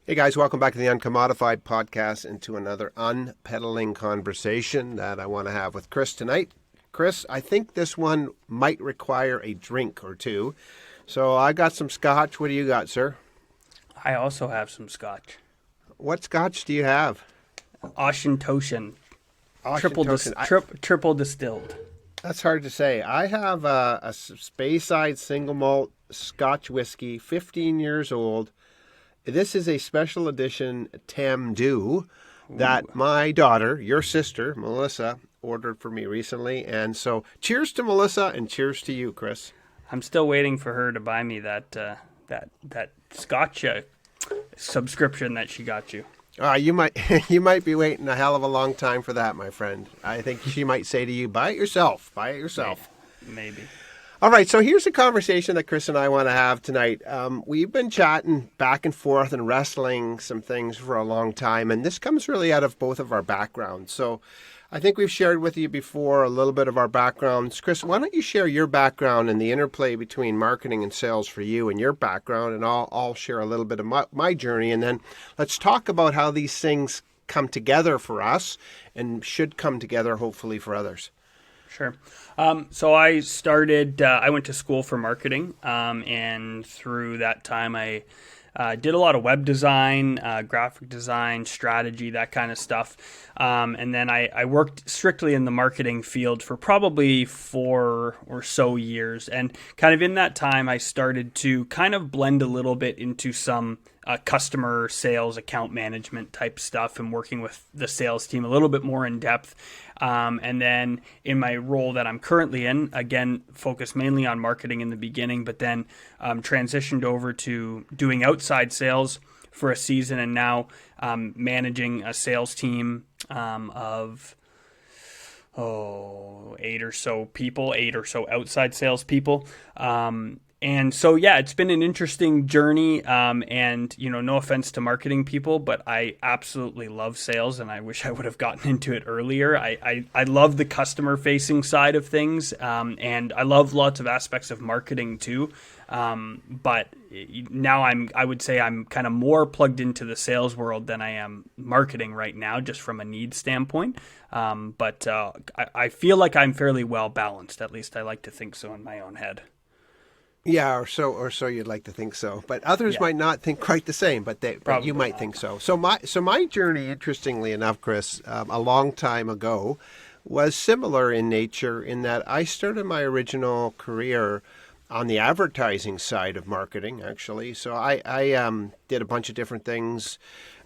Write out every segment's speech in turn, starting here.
Hey guys, welcome back to the UNCOMMODiFiED podcast and to another unpeddling conversation that I want to have with Chris tonight. Chris, I think this one might require a drink or two. So I got some scotch. What do you got, sir? I also have some scotch. What scotch do you have? Auchentoshan. Triple distilled. That's hard to say. I have a Speyside single malt scotch whiskey, 15 years old. This is a special edition Tam Dew that my daughter, your sister, Melissa, ordered for me recently. And so cheers to Melissa and cheers to you, Chris. I'm still waiting for her to buy me that scotch subscription that she got you. You might be waiting a hell of a long time for that, my friend. I think she might say to you, buy it yourself. Buy it yourself. Maybe. All right, so here's a conversation that Chris and I want to have tonight. We've been chatting back and forth and wrestling some things for a long time, and this comes really out of both of our backgrounds. So I think we've shared with you before a little bit of our backgrounds. Chris, why don't you share your background and the interplay between marketing and sales for you and your background, and I'll share a little bit of my journey, and then let's talk about how these things come together for us and should come together hopefully for others. Sure. So I went to school for marketing, and through that time I did a lot of web design, graphic design, strategy, that kind of stuff. And then I worked strictly in the marketing field for probably 4 or so years. And kind of in that time, I started to kind of blend a little bit into some customer sales, account management type stuff and working with the sales team a little bit more in depth. And then in my role that I'm currently in, again, focused mainly on marketing in the beginning, but then transitioned over to doing outside sales for a season, and now managing a sales team of 8 or so outside sales people. And so, yeah, it's been an interesting journey, and, no offense to marketing people, but I absolutely love sales, and I wish I would have gotten into it earlier. I love the customer-facing side of things, and I love lots of aspects of marketing too, but now I would say I'm kind of more plugged into the sales world than I am marketing right now, just from a need standpoint, but I feel like I'm fairly well-balanced, at least I like to think so in my own head. Yeah, or so you'd like to think so, but others might not think quite the same. But you might think so. So my journey, interestingly enough, Chris, a long time ago, was similar in nature. In that I started my original career on the advertising side of marketing, actually. So I did a bunch of different things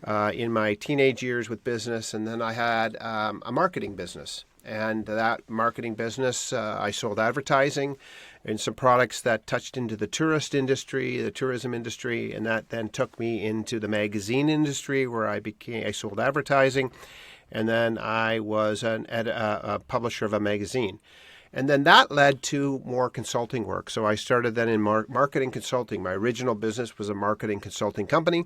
in my teenage years with business, and then I had a marketing business. And that marketing business, I sold advertising and some products that touched into the tourism industry, and that then took me into the magazine industry, where I sold advertising, and then I was a publisher of a magazine. And then that led to more consulting work. So I started then in marketing consulting. My original business was a marketing consulting company.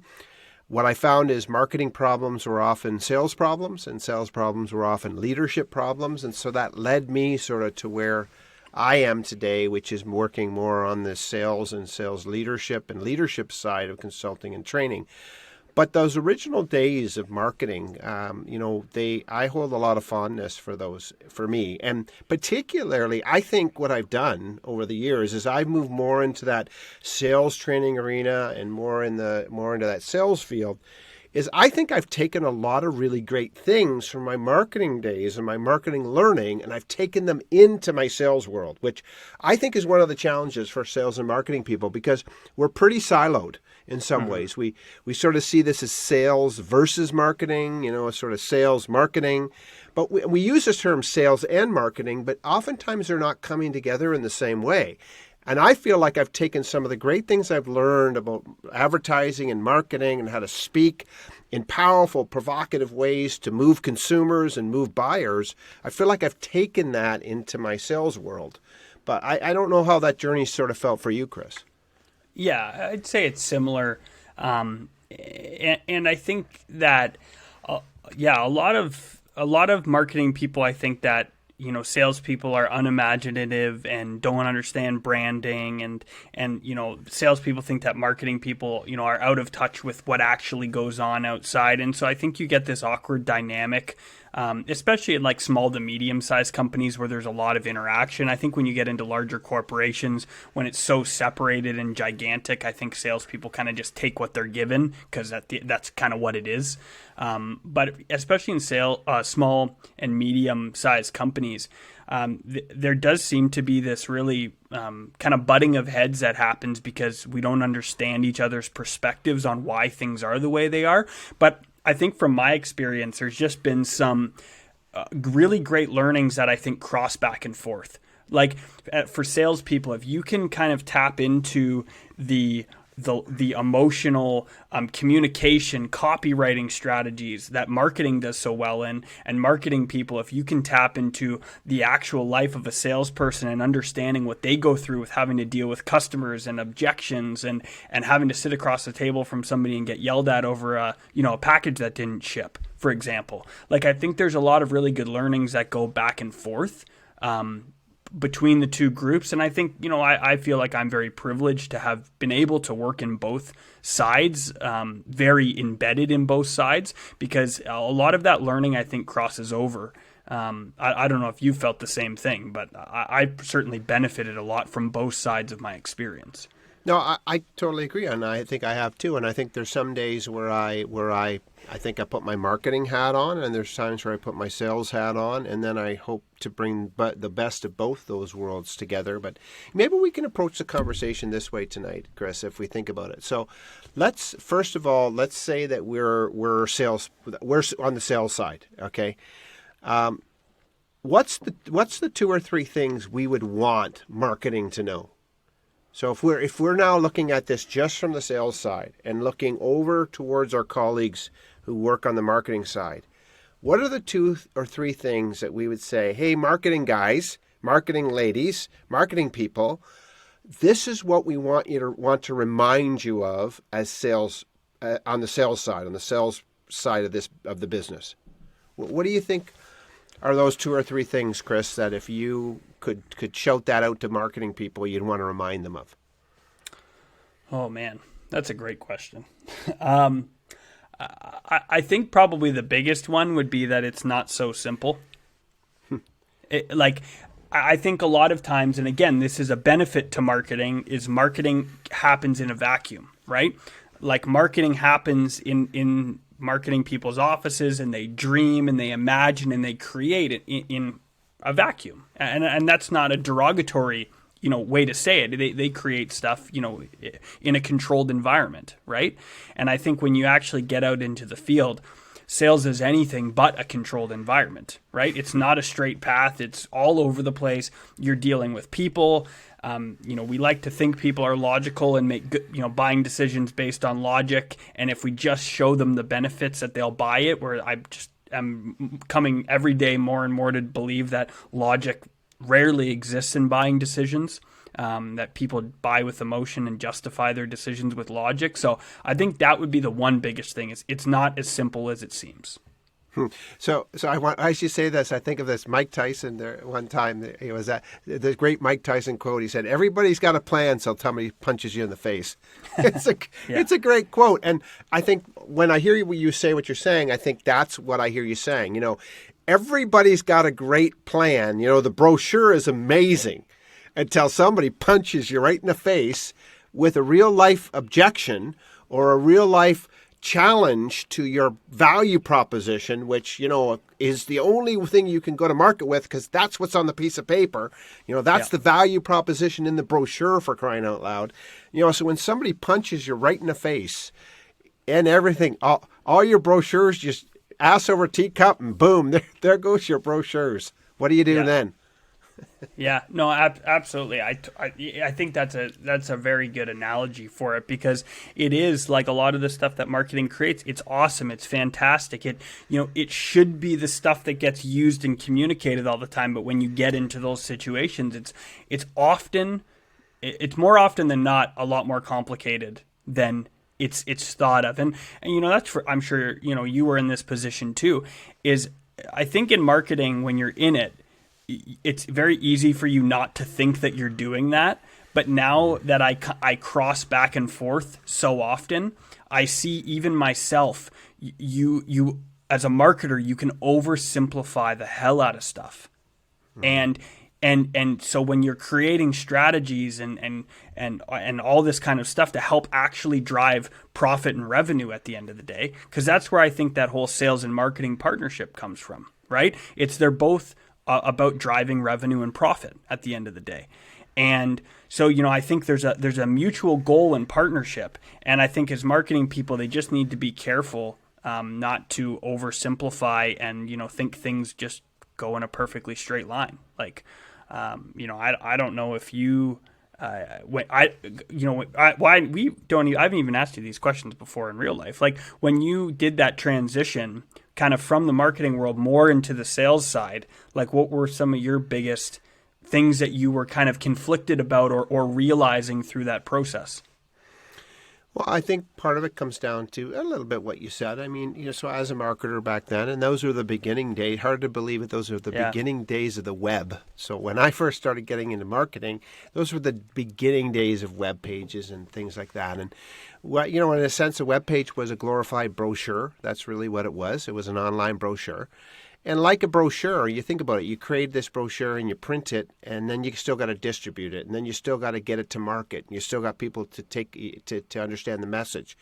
What I found is marketing problems were often sales problems, and sales problems were often leadership problems. And so that led me sort of to where I am today, which is working more on the sales and sales leadership and leadership side of consulting and training. But those original days of marketing, I hold a lot of fondness for those, for me. And particularly, I think what I've done over the years is I've moved more into that sales training arena and more into that sales field. Is I think I've taken a lot of really great things from my marketing days and my marketing learning, and I've taken them into my sales world, which I think is one of the challenges for sales and marketing people, because we're pretty siloed in some ways. We sort of see this as sales versus marketing, a sort of sales marketing. But we use this term sales and marketing, but oftentimes they're not coming together in the same way. And I feel like I've taken some of the great things I've learned about advertising and marketing and how to speak in powerful, provocative ways to move consumers and move buyers. I feel like I've taken that into my sales world. But I don't know how that journey sort of felt for you, Chris. Yeah, I'd say it's similar. And I think that, a lot of marketing people, I think that salespeople are unimaginative and don't understand branding, and salespeople think that marketing people, are out of touch with what actually goes on outside. And so I think you get this awkward dynamic, especially in like small to medium sized companies where there's a lot of interaction. I think when you get into larger corporations, when it's so separated and gigantic, I think salespeople kind of just take what they're given because that's kind of what it is. But especially in small and medium sized companies, there does seem to be this really kind of butting of heads that happens because we don't understand each other's perspectives on why things are the way they are. But I think from my experience, there's just been some really great learnings that I think cross back and forth. Like for salespeople, if you can kind of tap into the emotional communication, copywriting strategies that marketing does so well in, and marketing people, if you can tap into the actual life of a salesperson and understanding what they go through with having to deal with customers and objections and having to sit across the table from somebody and get yelled at over a package that didn't ship, for example. Like I think there's a lot of really good learnings that go back and forth between the two groups. And I think, I feel like I'm very privileged to have been able to work in both sides, very embedded in both sides, because a lot of that learning, I think, crosses over. I don't know if you felt the same thing, but I certainly benefited a lot from both sides of my experience. No, I totally agree, and I think I have too. And I think there's some days where I think I put my marketing hat on, and there's times where I put my sales hat on, and then I hope to bring the best of both those worlds together. But maybe we can approach the conversation this way tonight, Chris, if we think about it. So, let's say that we're on the sales side, okay? What's the 2 or 3 things we would want marketing to know? So if we're now looking at this just from the sales side and looking over towards our colleagues who work on the marketing side, what are the 2 or 3 things that we would say, hey, marketing guys, marketing ladies, marketing people, this is what we want to remind you of as sales on the sales side of the business. What do you think are those 2 or 3 things, Chris, that if you could shout that out to marketing people, you'd want to remind them of? Oh man, that's a great question. I think probably the biggest one would be that it's not so simple. I think a lot of times, and again, this is a benefit to marketing, is marketing happens in a vacuum, right? Like marketing happens in marketing people's offices, and they dream and they imagine and they create it in a vacuum. And that's not a derogatory, way to say it. They create stuff, in a controlled environment, right? And I think when you actually get out into the field, sales is anything but a controlled environment, right? It's not a straight path. It's all over the place. You're dealing with people. We like to think people are logical and make good, buying decisions based on logic. And if we just show them the benefits, that they'll buy it. Where I'm coming every day more and more to believe that logic rarely exists in buying decisions. That people buy with emotion and justify their decisions with logic. So I think that would be the one biggest thing. Is it's not as simple as it seems. So I should say this. I think of this Mike Tyson. There one time, it was the great Mike Tyson quote. He said, "Everybody's got a plan, so somebody punches you in the face." It's a great quote, and I think when I hear you say what you're saying, I think that's what I hear you saying. Everybody's got a great plan. The brochure is amazing until somebody punches you right in the face with a real life objection or a real life challenge to your value proposition, which, is the only thing you can go to market with because that's what's on the piece of paper. That's the value proposition in the brochure, for crying out loud. So when somebody punches you right in the face and everything, all your brochures just ass over teacup and boom, there goes your brochures. What do you do then? Yeah, no, absolutely. I think that's a very good analogy for it, because it is like a lot of the stuff that marketing creates. It's awesome. It's fantastic. It should be the stuff that gets used and communicated all the time. But when you get into those situations, it's more often than not a lot more complicated than it's thought of. And that's I'm sure you were in this position too. Is I think in marketing, when you're in it, it's very easy for you not to think that you're doing that. But now that I cross back and forth so often, I see even myself, you as a marketer, you can oversimplify the hell out of stuff. And so when you're creating strategies and all this kind of stuff to help actually drive profit and revenue at the end of the day, because that's where I think that whole sales and marketing partnership comes from, right? They're both about driving revenue and profit at the end of the day. And so, I think there's a mutual goal in partnership. And I think as marketing people, they just need to be careful not to oversimplify and, think things just go in a perfectly straight line. Like, I don't know if you, I haven't even asked you these questions before in real life. Like when you did that transition kind of from the marketing world more into the sales side, like what were some of your biggest things that you were kind of conflicted about or realizing through that process? Well, I think part of it comes down to a little bit what you said. I mean, so as a marketer back then, and those were the beginning days, hard to believe it, those are the beginning days of the web. So when I first started getting into marketing, those were the beginning days of web pages and things like that. And, in a sense, a web page was a glorified brochure. That's really what it was. It was an online brochure. And like a brochure, you think about it, you create this brochure and you print it, and then you still got to distribute it, and then you still got to get it to market, and you still got people to take to understand the message.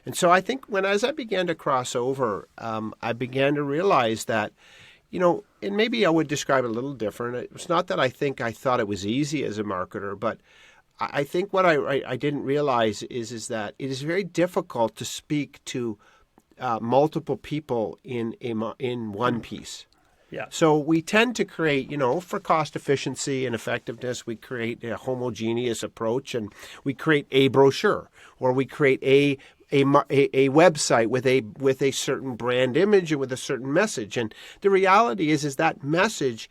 And so I think as I began to cross over, I began to realize that, and maybe I would describe it a little different. It's not that I thought it was easy as a marketer, but I think what I didn't realize is that it is very difficult to speak to multiple people in one piece. Yeah. So we tend to create, for cost efficiency and effectiveness, we create a homogeneous approach, and we create a brochure, or we create a website with a certain brand image and with a certain message. And the reality is that message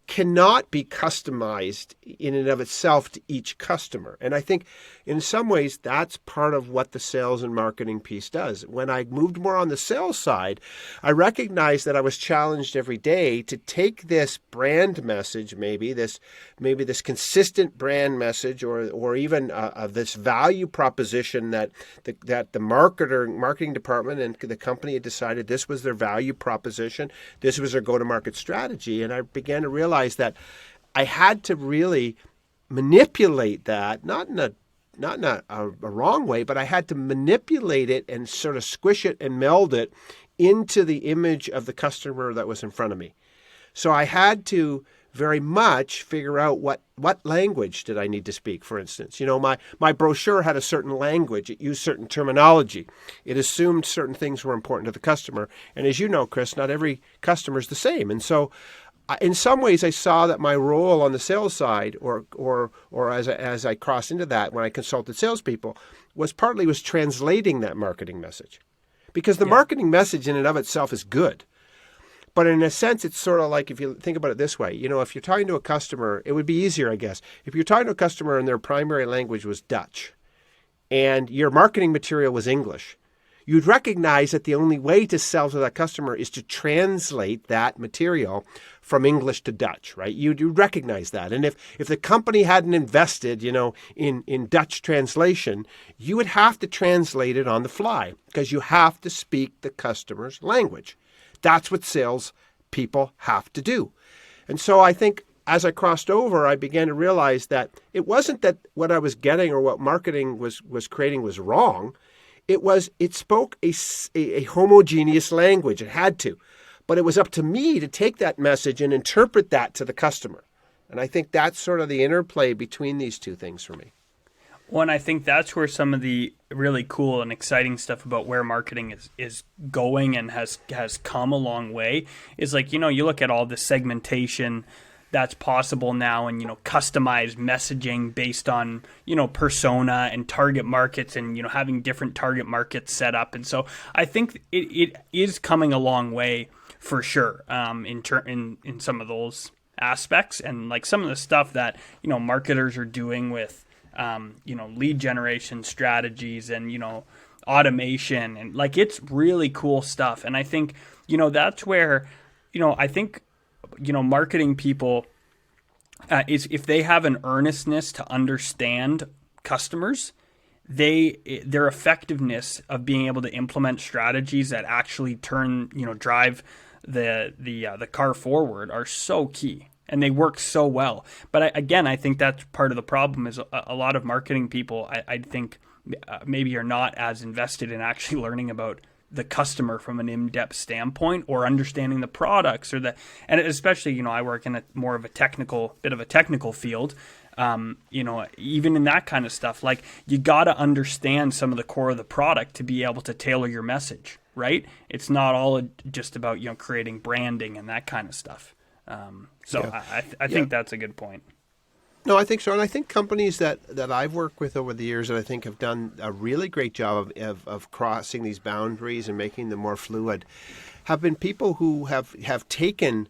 cannot be customized in and of itself to each customer. And I think in some ways that's part of what the sales and marketing piece does. When I moved more on the sales side, I recognized that I was challenged every day to take this brand message, maybe this consistent brand message, or even this value proposition that the marketing department and the company had decided this was their value proposition, this was their go-to-market strategy. And I began to realize that I had to really manipulate that, not in a wrong way, but I had to manipulate it and sort of squish it and meld it into the image of the customer that was in front of me. So I had to very much figure out what language did I need to speak, for instance. My brochure had a certain language. It used certain terminology. It assumed certain things were important to the customer. And as you know, Chris, not every customer is the same. And so in some ways, I saw that my role on the sales side, or as I crossed into that when I consulted salespeople, was translating that marketing message, because the marketing message in and of itself is good, but in a sense, it's sort of like, if you think about it this way, if you're talking to a customer, it would be easier, I guess, if you're talking to a customer and their primary language was Dutch, and your marketing material was English. You'd recognize that the only way to sell to that customer is to translate that material from English to Dutch, right? You'd recognize that. And if the company hadn't invested, in Dutch translation, you would have to translate it on the fly, because you have to speak the customer's language. That's what sales people have to do. And so I think as I crossed over, I began to realize that it wasn't that what I was getting or what marketing was creating was wrong. It spoke a homogeneous language. It had to. But it was up to me to take that message and interpret that to the customer. And I think that's sort of the interplay between these two things for me. Well, and I think that's where some of the really cool and exciting stuff about where marketing is going and has come a long way is, like, you look at all the segmentation that's possible now, and customized messaging based on persona and target markets, and having different target markets set up. And so I think it is coming a long way for sure, in some of those aspects, and like some of the stuff that marketers are doing with lead generation strategies and automation, and like it's really cool stuff. And I think that's where I think marketing people, is if they have an earnestness to understand customers, their effectiveness of being able to implement strategies that actually drive the car forward are so key, and they work so well. But I think that's part of the problem is a lot of marketing people, I think maybe are not as invested in actually learning about the customer from an in-depth standpoint, or understanding the products, and especially, I work in more of a technical field. Even in that kind of stuff, like, you got to understand some of the core of the product to be able to tailor your message, right? It's not all just about, creating branding and that kind of stuff. I think that's a good point. No, I think so. And I think companies that I've worked with over the years that I think have done a really great job of crossing these boundaries and making them more fluid have been people who have taken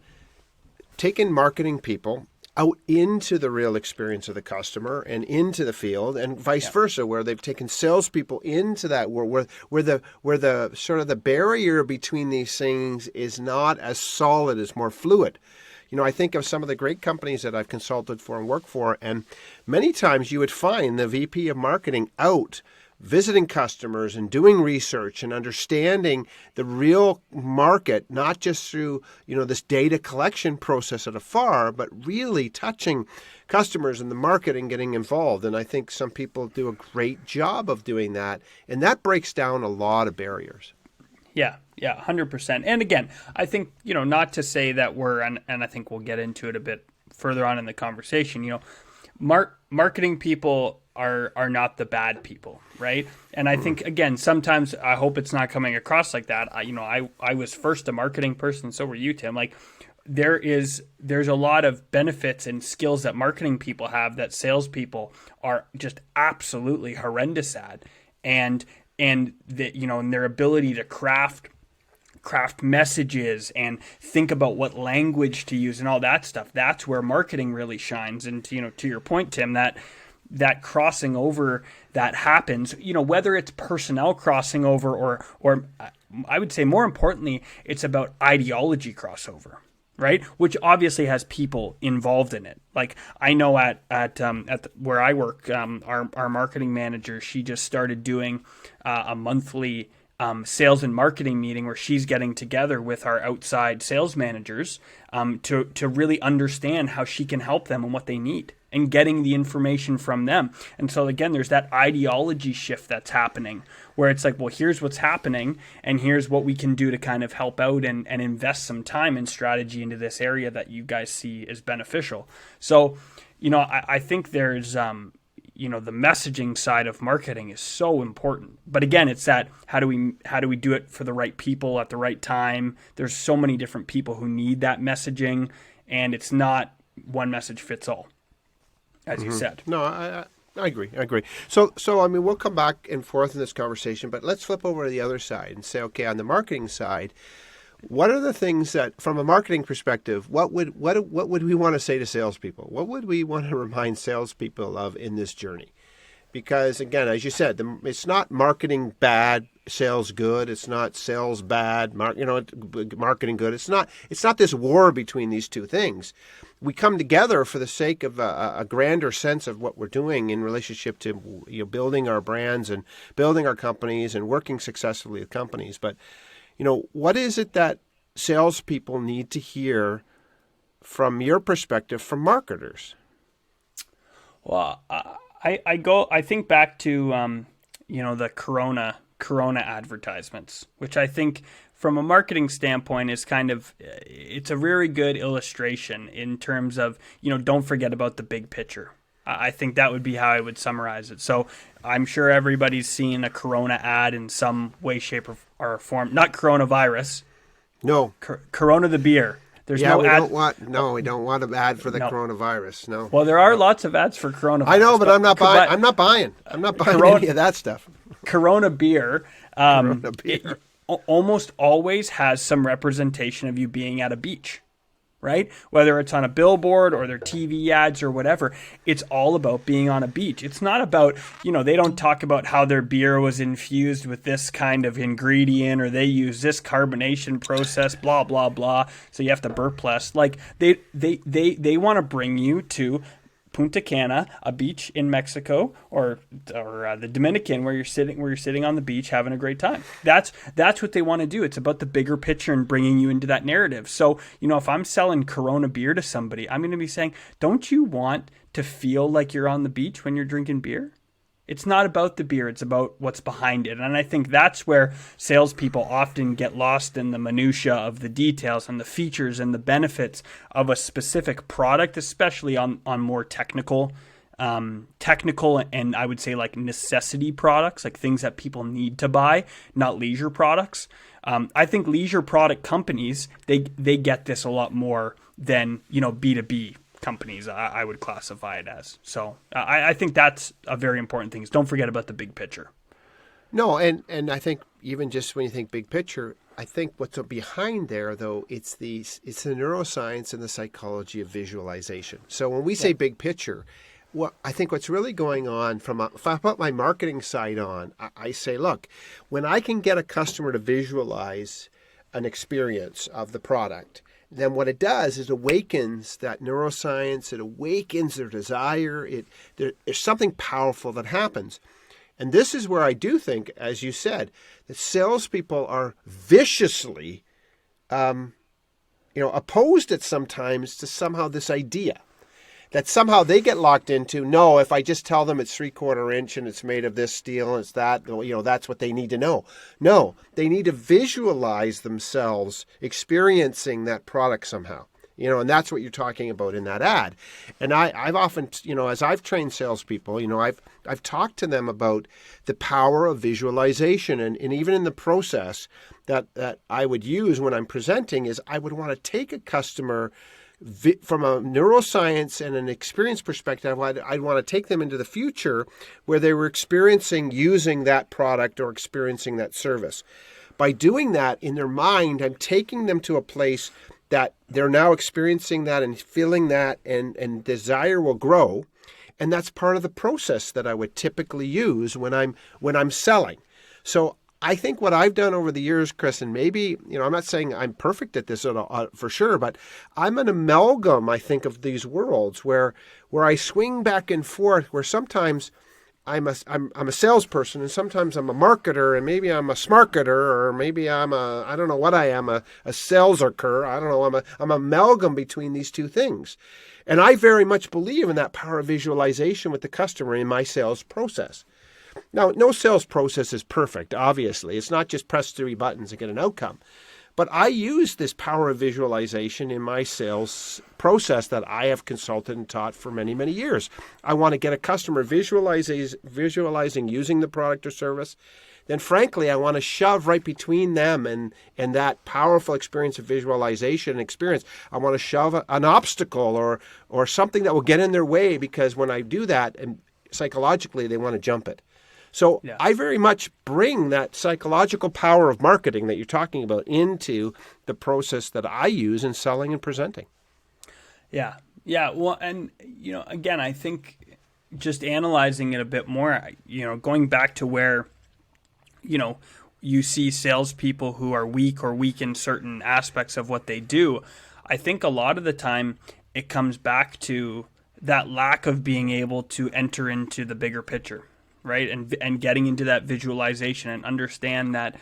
marketing people out into the real experience of the customer and into the field, and vice versa, where they've taken salespeople into that where the sort of the barrier between these things is not as solid, as more fluid. I think of some of the great companies that I've consulted for and worked for, and many times you would find the VP of marketing out visiting customers and doing research and understanding the real market, not just through, this data collection process at afar, but really touching customers in the market and getting involved. And I think some people do a great job of doing that, and that breaks down a lot of barriers. Yeah, 100%. And again, I think, not to say that and I think we'll get into it a bit further on in the conversation, marketing people are not the bad people, right? And I think, again, sometimes I hope it's not coming across like that. I was first a marketing person, so were you, Tim. Like, there's a lot of benefits and skills that marketing people have that salespeople are just absolutely horrendous at. And their ability to craft messages and think about what language to use and all that stuff. That's where marketing really shines. And to your point, Tim, that crossing over that happens, whether it's personnel crossing over or I would say more importantly, it's about ideology crossover. Right, which obviously has people involved in it. Like, I know at where I work, our marketing manager, she just started doing a monthly sales and marketing meeting where she's getting together with our outside sales managers to really understand how she can help them and what they need, and getting the information from them. And so again, there's that ideology shift that's happening where it's like, well, here's what's happening and here's what we can do to kind of help out and invest some time and strategy into this area that you guys see as beneficial. So, I think there's, the messaging side of marketing is so important. But again, it's that how do we do it for the right people at the right time? There's so many different people who need that messaging, and it's not one message fits all, as you said. No, I agree. So we'll come back and forth in this conversation, but let's flip over to the other side and say, okay, on the marketing side, what are the things that, from a marketing perspective, what would we want to say to salespeople? What would we want to remind salespeople of in this journey? Because again, as you said, it's not marketing bad, sales good. It's not sales bad, marketing good. It's not this war between these two things. We come together for the sake of a grander sense of what we're doing in relationship to building our brands and building our companies and working successfully with companies. But what is it that salespeople need to hear from your perspective from marketers? Well, I think back to the Corona advertisements, which I think from a marketing standpoint is it's a very good illustration in terms of, don't forget about the big picture. I think that would be how I would summarize it. So I'm sure everybody's seen a Corona ad in some way, shape, or form. Not coronavirus. No. Corona the beer. There's we don't want an ad for the coronavirus. No. Well, there are lots of ads for coronavirus. I know, but I'm not buying. I'm not buying any of that stuff. Corona beer. Corona beer. It almost always has some representation of you being at a beach, right? Whether it's on a billboard or their TV ads or whatever, it's all about being on a beach. It's not about, they don't talk about how their beer was infused with this kind of ingredient or they use this carbonation process, blah, blah, blah. So you have to burp less. Like they want to bring you to Punta Cana, a beach in Mexico, or the Dominican, where you're sitting on the beach having a great time. That's what they want to do. It's about the bigger picture and bringing you into that narrative. So, if I'm selling Corona beer to somebody, I'm going to be saying, don't you want to feel like you're on the beach when you're drinking beer? It's not about the beer. It's about what's behind it. And I think that's where salespeople often get lost in the minutia of the details and the features and the benefits of a specific product, especially on more technical and I would say like necessity products, like things that people need to buy, not leisure products. I think leisure product companies, they get this a lot more than, B2B companies, I would classify it as. So I think that's a very important thing. Is don't forget about the big picture. No, and I think even just when you think big picture, I think what's behind there, though, it's the neuroscience and the psychology of visualization. So when we say big picture, I think what's really going on if I put my marketing side on, I say, look, when I can get a customer to visualize an experience of the product, then what it does is awakens that neuroscience, it awakens their desire, there's something powerful that happens. And this is where I do think, as you said, that salespeople are viciously opposed at sometimes to somehow this idea that somehow they get locked into, no, if I just tell them it's 3/4 inch and it's made of this steel and it's that, that's what they need to know. No, they need to visualize themselves experiencing that product somehow. And that's what you're talking about in that ad. And I've often, as I've trained salespeople, I've talked to them about the power of visualization. And even in the process that I would use when I'm presenting is I would want to take a customer from a neuroscience and an experience perspective. I'd want to take them into the future where they were experiencing using that product or experiencing that service. By doing that in their mind, I'm taking them to a place that they're now experiencing that and feeling that, and desire will grow. And that's part of the process that I would typically use when I'm selling. So I think what I've done over the years, Chris, and maybe, I'm not saying I'm perfect at this for sure, but I'm an amalgam, I think, of these worlds where I swing back and forth, where sometimes I'm a salesperson and sometimes I'm a marketer and maybe I'm a smarketer or maybe I don't know what I am, a saleserker. I don't know. I'm an amalgam between these two things. And I very much believe in that power of visualization with the customer in my sales process. Now, no sales process is perfect, obviously. It's not just press 3 buttons and get an outcome. But I use this power of visualization in my sales process that I have consulted and taught for many, many years. I want to get a customer visualizing using the product or service. Then, frankly, I want to shove right between them and that powerful experience of visualization and experience. I want to shove an obstacle or something that will get in their way, because when I do that, and psychologically, they want to jump it. So yeah. I very much bring that psychological power of marketing that you're talking about into the process that I use in selling and presenting. Yeah. Yeah. Well, and, again, I think just analyzing it a bit more, going back to where, you see salespeople who are weak in certain aspects of what they do. I think a lot of the time it comes back to that lack of being able to enter into the bigger picture. Right. And getting into that visualization and understand that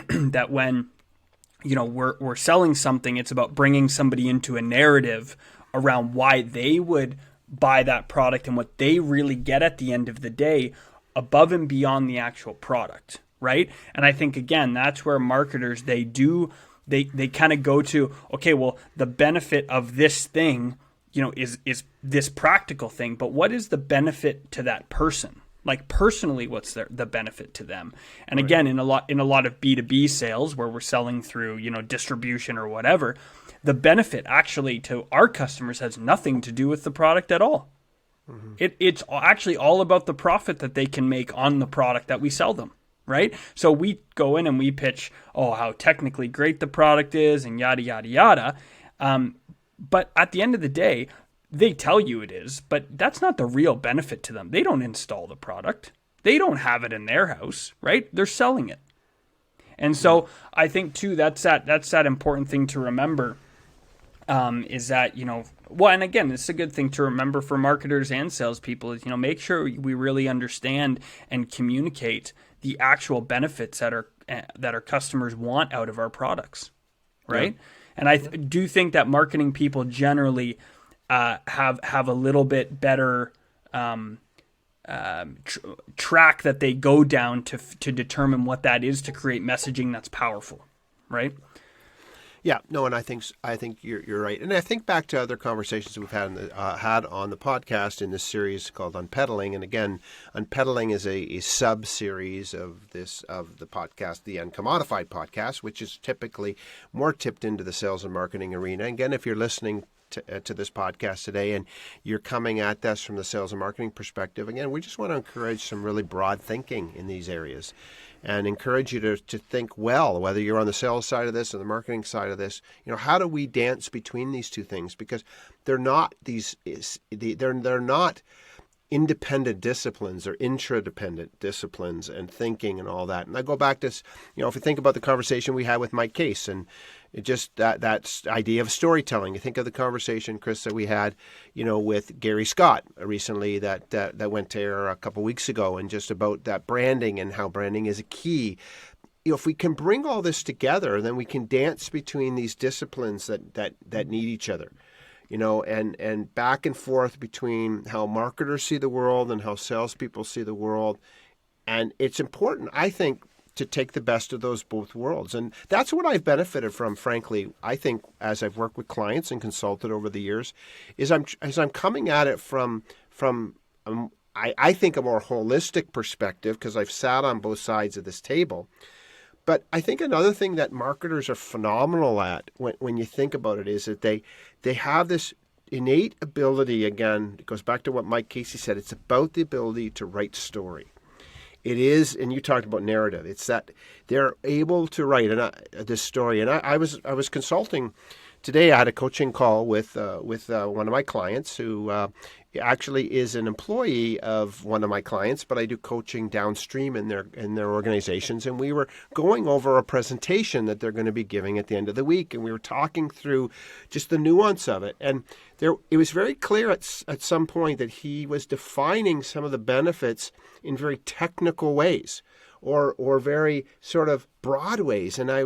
that when, we're selling something, it's about bringing somebody into a narrative around why they would buy that product and what they really get at the end of the day above and beyond the actual product. Right. And I think, again, that's where marketers, they kind of go to, okay, well, the benefit of this thing, is this practical thing. But what is the benefit to that person? Like personally, what's the benefit to them? And again, in a lot of B2B sales where we're selling through, distribution or whatever, the benefit actually to our customers has nothing to do with the product at all. Mm-hmm. It's actually all about the profit that they can make on the product that we sell them, right? So we go in and we pitch, how technically great the product is and yada, yada, yada. But at the end of the day, they tell you it is, but that's not the real benefit to them. They don't install the product. They don't have it in their house, right? They're selling it. And so I think too, that's that important thing to remember, is that, well, and again, it's a good thing to remember for marketers and salespeople is, make sure we really understand and communicate the actual benefits that our customers want out of our products, right? Yeah. And I do think that marketing people generally have a little bit better track that they go down to determine what that is to create messaging that's powerful, right? Yeah, no, and I think you're right, and I think back to other conversations that we've had on the podcast in this series called Unpeddling, and again, Unpeddling is a sub series of the podcast, the UNCOMMODiFiED podcast, which is typically more tipped into the sales and marketing arena. Again, if you're listening to this podcast today and you're coming at this from the sales and marketing perspective, again, we just want to encourage some really broad thinking in these areas and encourage you to think well, whether you're on the sales side of this or the marketing side of this. How do we dance between these two things? Because they're not they're not independent disciplines or intradependent disciplines and thinking and all that. And I go back to, if you think about the conversation we had with Mike Case and it just that idea of storytelling. You think of the conversation, Chris, that we had, with Gary Scott recently that went to air a couple weeks ago, and just about that branding and how branding is a key. If we can bring all this together, then we can dance between these disciplines that need each other. And back and forth between how marketers see the world and how salespeople see the world. And it's important, I think, to take the best of those both worlds. And that's what I've benefited from, frankly, I think, as I've worked with clients and consulted over the years, is I'm coming at it from I think a more holistic perspective, because I've sat on both sides of this table. But I think another thing that marketers are phenomenal at when you think about it is that they have this innate ability. Again, it goes back to what Mike Casey said. It's about the ability to write story. It is, and you talked about narrative. It's that they're able to write this story. And I was consulting today. I had a coaching call with one of my clients who actually is an employee of one of my clients, but I do coaching downstream in their organizations. And we were going over a presentation that they're going to be giving at the end of the week, and we were talking through just the nuance of it. And it was very clear at some point that he was defining some of the benefits in very technical ways, or very sort of broad ways. And I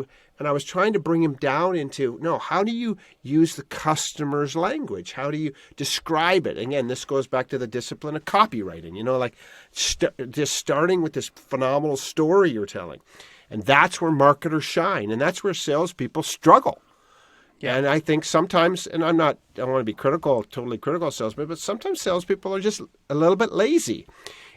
was trying to bring him down into, no, how do you use the customer's language? How do you describe it? Again, this goes back to the discipline of copywriting, just starting with this phenomenal story you're telling. And that's where marketers shine, and that's where salespeople struggle. Yeah. And I think sometimes, and I don't want to be totally critical of salespeople, but sometimes salespeople are just a little bit lazy.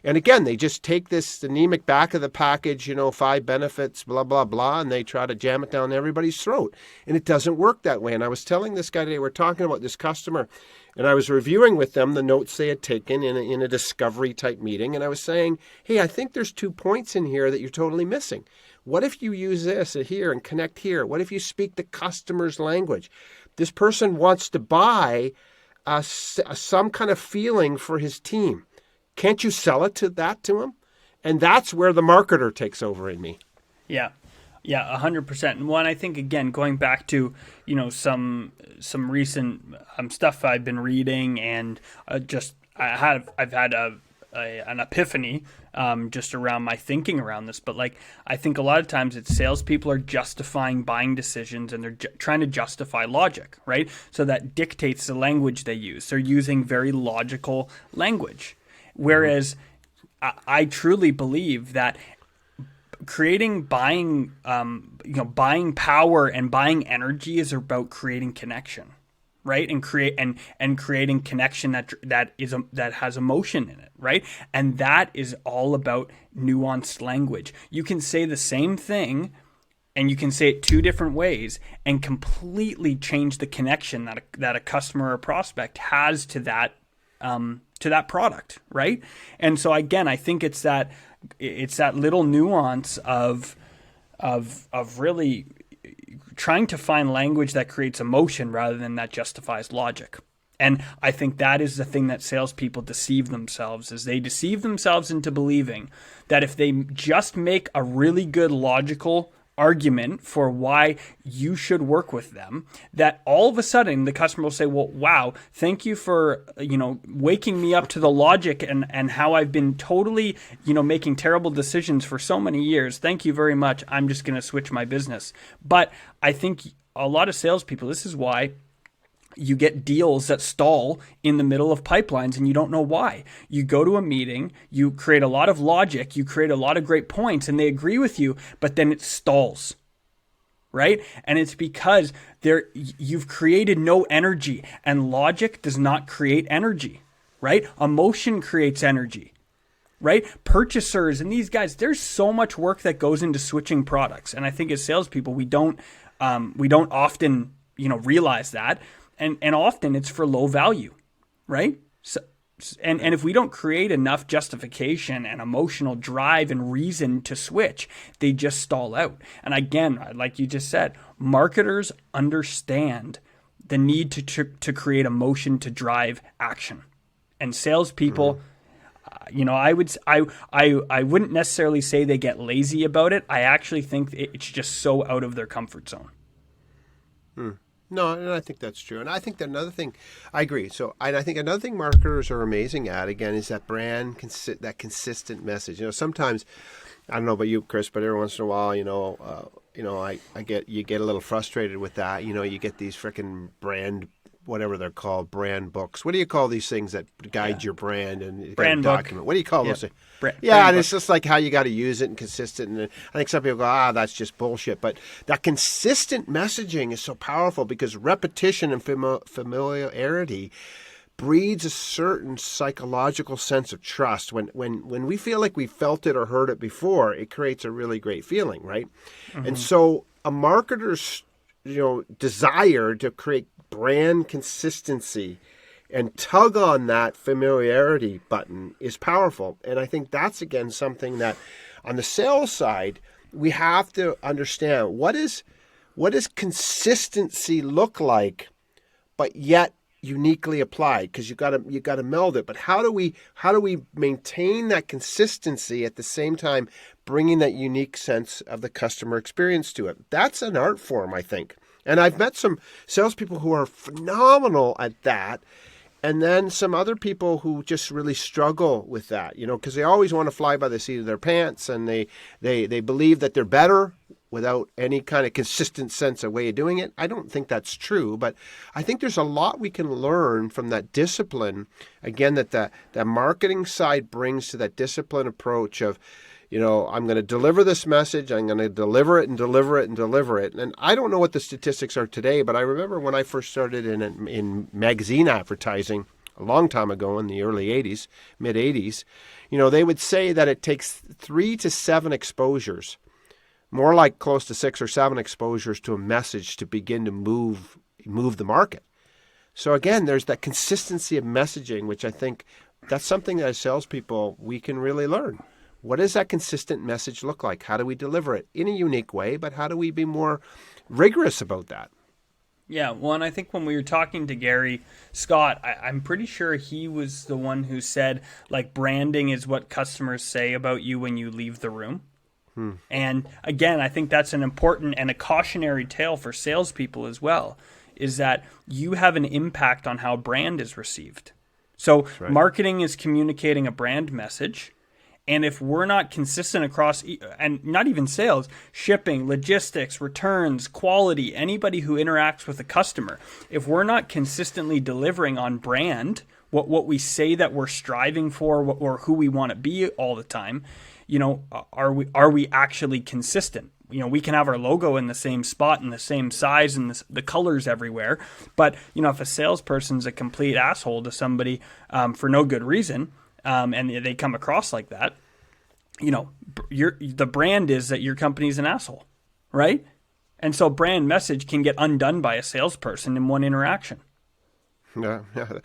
And again, they just take this anemic back of the package, 5 benefits, blah, blah, blah, and they try to jam it down everybody's throat. And it doesn't work that way. And I was telling this guy today, we're talking about this customer, and I was reviewing with them the notes they had taken in a discovery type meeting. And I was saying, hey, I think there's 2 points in here that you're totally missing. What if you use this here and connect here? What if you speak the customer's language? This person wants to buy some kind of feeling for his team. Can't you sell it to him? And that's where the marketer takes over in me. Yeah. Yeah, 100%. And one, I think, again, going back to, some recent stuff I've been reading, and I've had an epiphany just around my thinking around this. But I think a lot of times it's salespeople are justifying buying decisions, and they're trying to justify logic, right? So that dictates the language they use. They're using very logical language. Whereas I truly believe that creating buying power and buying energy is about creating connection, right? And creating connection that has emotion in it, right? And that is all about nuanced language. You can say the same thing, and you can say it 2 different ways and completely change the connection that a customer or prospect has to that product, right? And so again, I think it's that little nuance of really trying to find language that creates emotion rather than that justifies logic. And I think that is the thing that salespeople deceive themselves, is they deceive themselves into believing that if they just make a really good logical argument for why you should work with them, that all of a sudden the customer will say, well, wow, thank you for, waking me up to the logic and how I've been totally, making terrible decisions for so many years. Thank you very much. I'm just going to switch my business. But I think a lot of salespeople, this is why you get deals that stall in the middle of pipelines and you don't know why. You go to a meeting, you create a lot of logic, you create a lot of great points and they agree with you, but then it stalls, right? And it's because you've created no energy, and logic does not create energy, right? Emotion creates energy, right? Purchasers and these guys, there's so much work that goes into switching products. And I think as salespeople, we don't often, realize that. And often it's for low value, right? So, and if we don't create enough justification and emotional drive and reason to switch, they just stall out. And again, like you just said, marketers understand the need to create emotion to drive action. And salespeople, I wouldn't necessarily say they get lazy about it. I actually think it's just so out of their comfort zone. No, and I think that's true. And I think that another thing, I agree. So I think another thing marketers are amazing at, again, is that that consistent message. Sometimes, I don't know about you, Chris, but every once in a while, you get a little frustrated with that. You get these frickin' brand, whatever they're called, brand books. What do you call these things that guide your brand and brand book document? What do you call those? Brand and book. It's just like how you got to use it and consistent. And I think some people go, that's just bullshit. But that consistent messaging is so powerful because repetition and familiarity breeds a certain psychological sense of trust. When we feel like we felt it or heard it before, it creates a really great feeling, right? Mm-hmm. And so a marketer's desire to create brand consistency and tug on that familiarity button is powerful. And I think that's, again, something that on the sales side, we have to understand what does consistency look like, but yet uniquely applied, because you got to meld it. But how do we maintain that consistency at the same time bringing that unique sense of the customer experience to it? That's an art form, I think. And I've met some salespeople who are phenomenal at that, and then some other people who just really struggle with that, because they always want to fly by the seat of their pants, and they believe that they're better without any kind of consistent sense of way of doing it. I don't think that's true, but I think there's a lot we can learn from that discipline, again, that the marketing side brings to that discipline approach of, I'm going to deliver this message, I'm going to deliver it and deliver it and deliver it. And I don't know what the statistics are today, but I remember when I first started in magazine advertising a long time ago in the early 80s, mid 80s, they would say that it takes 3 to 7 exposures, more like close to 6 or 7 exposures to a message to begin to move the market. So again, there's that consistency of messaging, which I think that's something that as salespeople we can really learn. What does that consistent message look like? How do we deliver it in a unique way, but how do we be more rigorous about that? Yeah, well, and I think when we were talking to Gary Scott, I'm pretty sure he was the one who said, branding is what customers say about you when you leave the room. And again, I think that's an important and a cautionary tale for salespeople as well, is that you have an impact on how brand is received. So marketing is communicating a brand message. And if we're not consistent across, and not even sales, shipping, logistics, returns, quality, anybody who interacts with a customer, if we're not consistently delivering on brand, what we say that we're striving for, or who we want to be all the time, are we actually consistent? We can have our logo in the same spot and the same size and the colors everywhere. But, if a salesperson's a complete asshole to somebody for no good reason, and they come across like that, the brand is that your company's an asshole, right? And so brand message can get undone by a salesperson in one interaction. Yeah, yeah.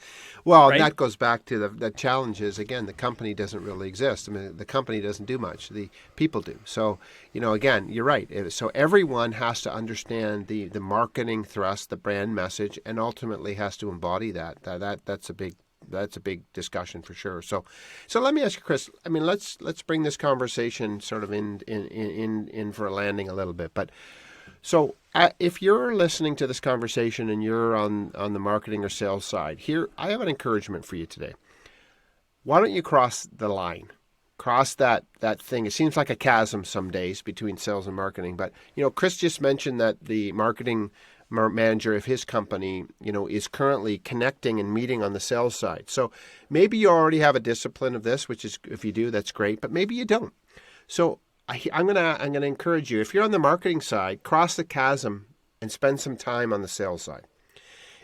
Well, right? that goes back to the challenge is, again, the company doesn't really exist. I mean, the company doesn't do much. The people do. So, again, you're right. So everyone has to understand the marketing thrust, the brand message, and ultimately has to embody that. That's a big discussion for sure. So let me ask you, Chris. I mean, let's bring this conversation sort of in for a landing a little bit. But so if you're listening to this conversation and you're on the marketing or sales side, here I have an encouragement for you today. Why don't you cross the line? Cross that thing. It seems like a chasm some days between sales and marketing. But, Chris just mentioned that the marketing manager of his company, is currently connecting and meeting on the sales side. So maybe you already have a discipline of this, which is, if you do, that's great, but maybe you don't. So I'm gonna encourage you, if you're on the marketing side, cross the chasm and spend some time on the sales side.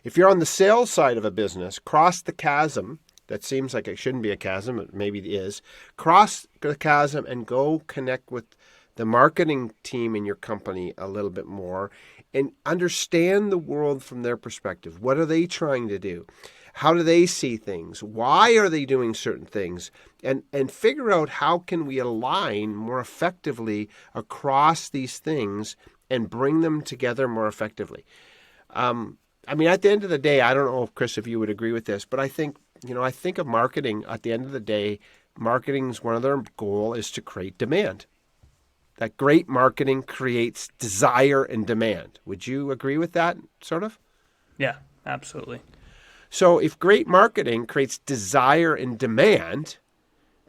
If you're on the sales side of a business, cross the chasm. That seems like it shouldn't be a chasm, but maybe it is. Cross the chasm and go connect with the marketing team in your company a little bit more and understand the world from their perspective. What are they trying to do? How do they see things? Why are they doing certain things? And figure out how can we align more effectively across these things and bring them together more effectively. I mean, at the end of the day, I don't know, Chris, if you would agree with this, but I think of marketing at the end of the day, marketing's one of their goal is to create demand. That great marketing creates desire and demand. Would you agree with that, sort of? Yeah, absolutely. So if great marketing creates desire and demand,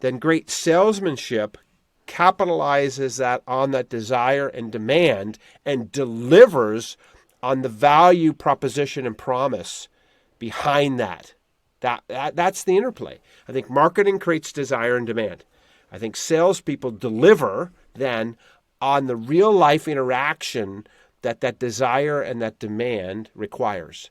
then great salesmanship capitalizes on that desire and demand and delivers on the value proposition and promise behind that. That's the interplay. I think marketing creates desire and demand. I think salespeople deliver then on the real life interaction that desire and that demand requires.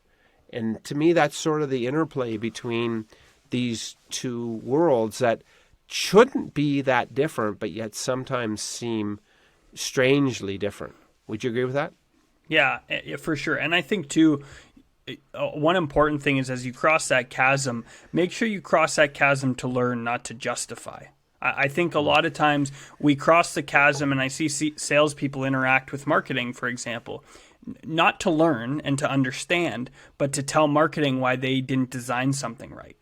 And to me, that's sort of the interplay between these two worlds that shouldn't be that different, but yet sometimes seem strangely different. Would you agree with that? Yeah, for sure. And I think too, one important thing is as you cross that chasm, make sure you cross that chasm to learn, not to justify. I think a lot of times we cross the chasm, and I see salespeople interact with marketing, for example, not to learn and to understand, but to tell marketing why they didn't design something right.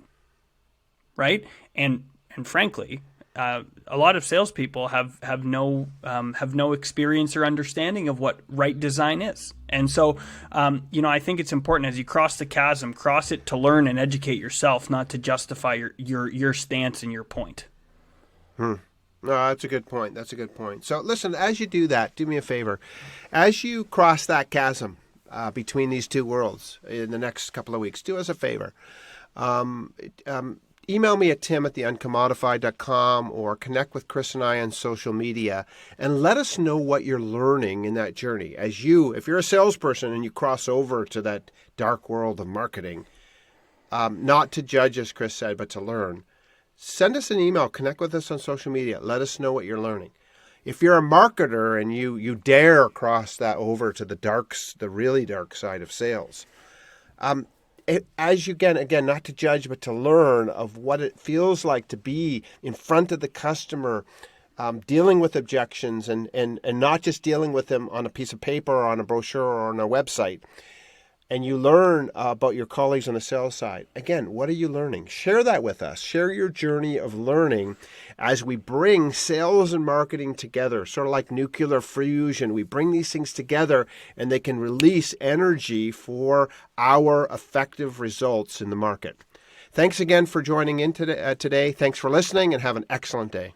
Right? And frankly, a lot of salespeople have no experience or understanding of what right design is. And so, I think it's important as you cross the chasm, cross it to learn and educate yourself, not to justify your stance and your point. No, that's a good point. That's a good point. So listen, as you do that, do me a favor. As you cross that chasm between these two worlds in the next couple of weeks, do us a favor. Email me at tim@theuncommodified.com or connect with Chris and I on social media and let us know what you're learning in that journey. If you're a salesperson and you cross over to that dark world of marketing, not to judge, as Chris said, but to learn, send us an email, connect with us on social media. Let us know what you're learning. If you're a marketer and you dare cross that over to the really dark side of sales, as you again, not to judge, but to learn of what it feels like to be in front of the customer, dealing with objections and not just dealing with them on a piece of paper or on a brochure or on a website. And you learn about your colleagues on the sales side. Again, what are you learning? Share that with us. Share your journey of learning as we bring sales and marketing together, sort of like nuclear fusion. We bring these things together and they can release energy for our effective results in the market. Thanks again for joining in today. Thanks for listening and have an excellent day.